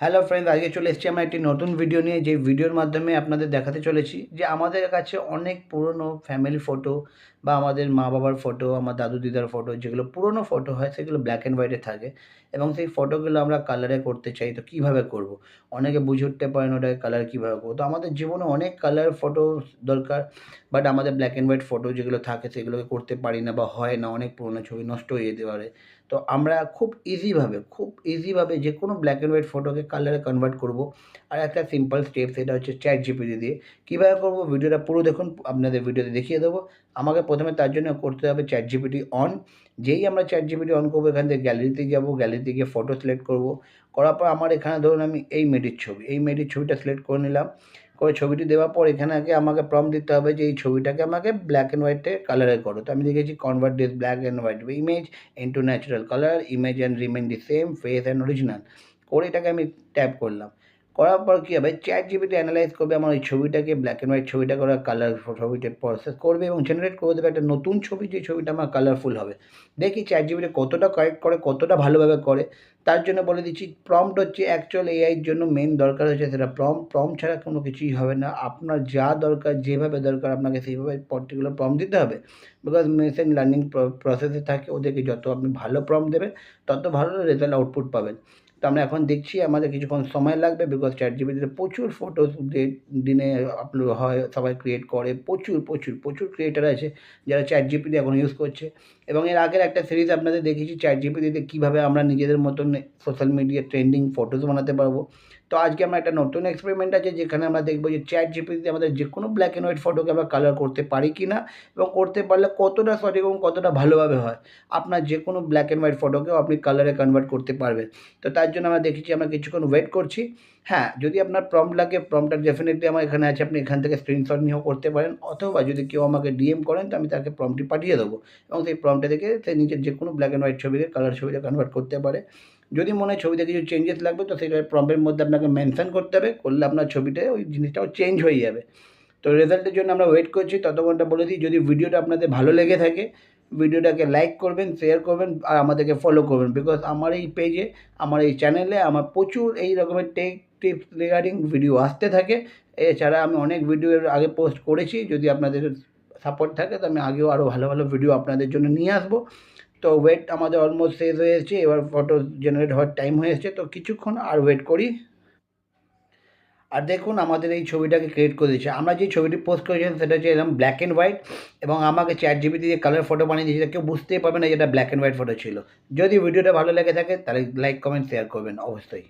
Hello friends, আজকে চলে এসেছি আমরা একটি নতুন ভিডিও নিয়ে, যে ভিডিওর মাধ্যমে আপনাদের দেখাতে চলেছি যে আমাদের কাছে অনেক পুরনো ফ্যামিলি ফটো বা আমাদের মা বাবার ফটো, আমার দাদু দিদার ফটো, যেগুলো পুরনো ফটো হয় সেগুলো ব্ল্যাক অ্যান্ড হোয়াইটে থাকে এবং সেই ফটোগুলো আমরা কালারে করতে চাই। তো কীভাবে করব? অনেকে বুঝে উঠতে পারেন ওটাকে কালার কীভাবে করবো। তো আমাদের জীবনে অনেক কালার ফটো দরকার, বাট আমাদের ব্ল্যাক অ্যান্ড হোয়াইট ফটো যেগুলো থাকে সেগুলোকে করতে পারি না বা হয় না, অনেক পুরনো ছবি নষ্ট হয়ে যেতে পারে। তো আমরা খুব ইজিভাবে যে কোনো ব্ল্যাক অ্যান্ড হোয়াইট ফটোকে কালারে কনভার্ট করব। আর একটা সিম্পল স্টেপ, সেটা হচ্ছে চ্যাট জিপিটি দিয়ে। কীভাবে করব ভিডিওটা পুরো দেখুন, আপনাদের ভিডিওতে দেখিয়ে দেবো। আমাকে প্রথমে তার জন্য করতে হবে চ্যাট জিপিটি অন। যেই আমরা চ্যাট জিপিটি অন করবো, এখান থেকে গ্যালারিতে যাব, গ্যালারিতে গিয়ে ফটো সিলেক্ট করব। করার পর আমার এখানে ধরুন আমি এই মেয়েটির ছবিটা সিলেক্ট করে নিলাম। করে ছবিটি দেওয়ার পর এখানে আগে আমাকে প্রম্পট দিতে হবে যে এই ছবিটাকে আমাকে ব্ল্যাক অ্যান্ড হোয়াইটে কালারে করো। তো আমি লিখেছি convert this black and white image into natural colour, image and remain the same, face and original. করে এটাকে আমি ট্যাপ করলাম। করার পর কী হবে, চ্যাট জিপিটি অ্যানালাইজ করবে আমার ওই ছবিটাকে, ব্ল্যাক অ্যান্ড হোয়াইট ছবিটা করার কালার ছবিটা প্রসেস করবে এবং জেনারেট করে দেবে একটা নতুন ছবি, যে ছবিটা আমার কালারফুল হবে। দেখি চ্যাট জিপিটি কতটা কারেক্ট করে, কতটা ভালোভাবে করে। তার জন্য বলে দিচ্ছি, প্রম্পট হচ্ছে অ্যাকচুয়াল এআইয়ের জন্য মেন দরকার হচ্ছে সেটা প্রম্পট ছাড়া কোনো কিছুই হবে না। আপনার যা দরকার, যেভাবে দরকার আপনাকে সেইভাবে পার্টিকুলার প্রম্পট দিতে হবে। বিকজ মেশিন লার্নিং প্রসেসে থাকে, ওদেরকে যত আপনি ভালো প্রম্পট দেবেন তত ভালো রেজাল্ট আউটপুট পাবেন। তো আমরা এখন দেখছি, আমাদের কিছুক্ষণ সময় লাগবে বিকজ চ্যাট জিপিটিতে প্রচুর ফটোস দিনে আপলোড হয়, সবাই ক্রিয়েট করে। প্রচুর ক্রিয়েটার আছে যারা চ্যাট জিপিটি এখন ইউজ করছে। এবং এর আগের একটা সিরিজ আপনাদের দেখিয়েছি চ্যাট জিপিটিতে কীভাবে আমরা নিজেদের মতন সোশ্যাল মিডিয়া ট্রেন্ডিং ফটোস বানাতে পারবো। তো আজকে আমরা একটা নতুন এক্সপেরিমেন্ট আছে, যেখানে আমরা দেখবো যে চ্যাট জিপিটিতে আমাদের যে কোনো ব্ল্যাক অ্যান্ড হোয়াইট ফটোকে আমরা কালার করতে পারি কি না, এবং করতে পারলে কতটা সঠিক এবং কতটা ভালোভাবে হয়। আপনার যে কোনো ব্ল্যাক অ্যান্ড হোয়াইট ফটোকেও আপনি কালারে কনভার্ট করতে পারবেন। তো তার জন্য আমরা দেখেছি, আমরা কিছুক্ষণ ওয়েট করছি। হ্যাঁ, যদি আপনার প্রম্পট লাগে, প্রম্পটটা ডেফিনেটলি আমার এখানে আছে, আপনি এখান থেকে স্ক্রিনশট নিয়েও করতে পারেন, অথবা যদি কেউ আমাকে ডিএম করেন তো আমি তাকে প্রম্পটটি পাঠিয়ে দেবো এবং সেই প্রম্পটটা থেকে সে নিজের যে কোনো ব্ল্যাক অ্যান্ড হোয়াইট ছবিকে কালার ছবিতে কনভার্ট করতে পারে। যদি মনে হয় ছবিতে কিছু চেঞ্জেস লাগবে, তো সেটা প্রম্পটের মধ্যে আপনাকে মেনশন করতে হবে, করলে আপনার ছবিতে ওই জিনিসটাও চেঞ্জ হয়ে যাবে। তো রেজাল্টের জন্য আমরা ওয়েট করছি, ততক্ষণটা বলে দিই, যদি ভিডিওটা আপনাদের ভালো লেগে থাকে ভিডিওটাকে লাইক করবেন, শেয়ার করবেন আর আমাদেরকে ফলো করবেন। বিকজ আমার এই পেজে, আমার এই চ্যানেলে আমার প্রচুর এই রকমের টেক টিপস রিগার্ডিং ভিডিও আসতে থাকে। এছাড়া আমি অনেক ভিডিও এর আগে পোস্ট করেছি, যদি আপনাদের সাপোর্ট থাকে তো আমি আগেও আরও ভালো ভালো ভিডিও আপনাদের জন্য নিয়ে আসবো। তো ওয়েট আমাদের অলমোস্ট শেষ হয়ে এসেছে, এবার ফটো জেনারেট হওয়ার টাইম হয়ে এসেছে, তো কিছুক্ষণ আর ওয়েট করি। আর দেখুন আমাদের এই ছবিটাকে ক্রিয়েট করে দিয়েছে। আমরা যে ছবিটি পোস্ট করেছিলাম সেটা হচ্ছে এরকম ব্ল্যাক অ্যান্ড হোয়াইট, এবং আমাকে চ্যাট জিপিটি দিয়ে কালার ফটো বানিয়ে দিয়েছে, কেউ বুঝতেই পারবে না যেটা ব্ল্যাক অ্যান্ড হোয়াইট ফটো ছিল। যদি ভিডিওটা ভালো লেগে থাকে তাহলে লাইক কমেন্ট শেয়ার করবেন অবশ্যই।